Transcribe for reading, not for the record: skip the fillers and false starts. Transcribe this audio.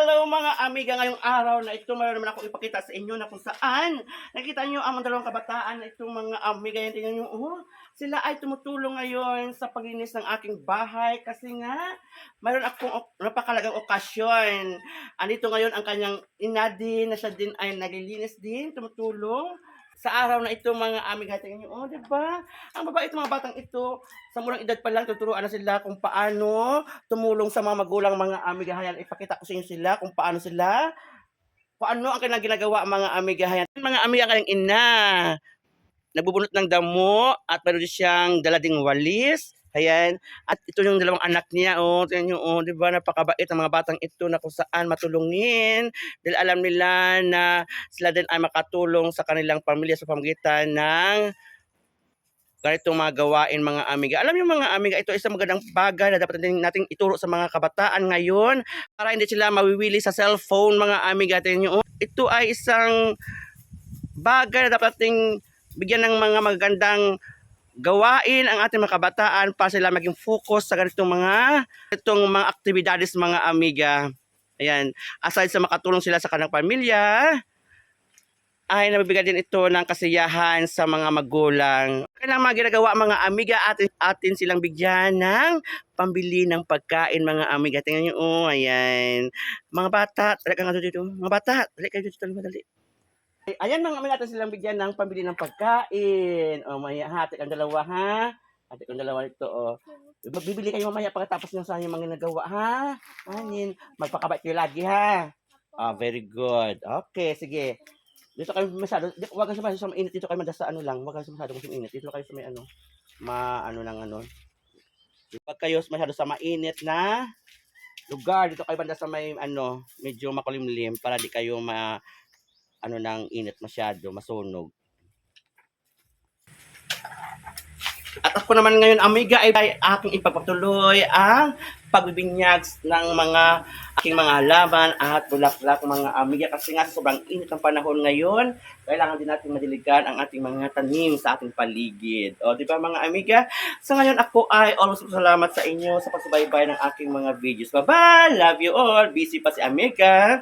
Hello mga amiga, ngayong araw na ito mayroon naman ako ipakita sa inyo na kung saan nakita nyo ang dalawang kabataan na itong mga amiga. Yan, tingnan nyo, sila ay tumutulong ngayon sa paglinis ng aking bahay kasi nga mayroon akong napakalagang okasyon. Andito ngayon ang kanyang ina din na siya din ay naglilinis din, tumutulong sa araw na ito mga amiga. Tingnan nyo, diba? Ang babae itong mga batang ito, sa murang edad pa lang, tuturuan na sila kung paano tumulong sa mga magulang mga amigahayan. Ipakita ko sa inyo sila kung paano ang kanilang ginagawa mga amigahayan. Mga amiga kanyang ina, nagbubunot ng damo at meron siyang dala ding walis. Ayan. At ito yung dalawang anak niya. Tingnan nyo, di ba? Napakabait ang mga batang ito na kung saan matulungin. Dahil alam nila na sila din ay makatulong sa kanilang pamilya sa pamagitan ng ganitong mga gawain mga amiga. Alam niyo mga amiga, ito ay isang magandang bagay na dapat nating ituro sa mga kabataan ngayon para hindi sila mawiwili sa cellphone mga amiga. Tingnan nyo, ito ay isang bagay na dapat nating bigyan ng mga magagandang gawain ang ating mga kabataan para sila maging focus sa ganitong mga aktibidades mga amiga. Ayan, aside sa makatulong sila sa kanilang pamilya, ay nabibigyan din ito ng kasiyahan sa mga magulang. Kailangan mga ginagawa mga amiga, atin silang bigyan ng pambili ng pagkain mga amiga. Tingnan nyo, ayan. Mga bata, talaga nga dito. Mga bata, talaga kayo dito, madali. Ayan mga amiga, atin silang bigyan ng pambili ng pagkain. Maya, hati ang dalawa ha. Hati ang dalawa ito, Bibili kayo mamaya pagkatapos ng sa mga ginagawa ha. Anin, magpakabait kayo lagi ha. Very good. Okay, sige. Dito kayo masyado, wag kayo masyado sa mainit. Dito kayo madasa lang, wag kayo masyado sa mainit. Dito kayo sa may Wag kayo masyado sa mainit na lugar. Dito kayo banda sa may medyo makulimlim para di kayo ng init masyado, masunog. At ako naman ngayon, amiga, ay aking ipagpatuloy ang pagbibinyag ng aking mga halaman at bulaklak mga amiga. Kasi nga sa sobrang init ng panahon ngayon, kailangan din natin madiligan ang ating mga tanim sa ating paligid. Di ba mga amiga? So ngayon ako ay always salamat sa inyo sa pagsubaybay ng aking mga videos. Bye-bye! Love you all! Busy pa si amiga.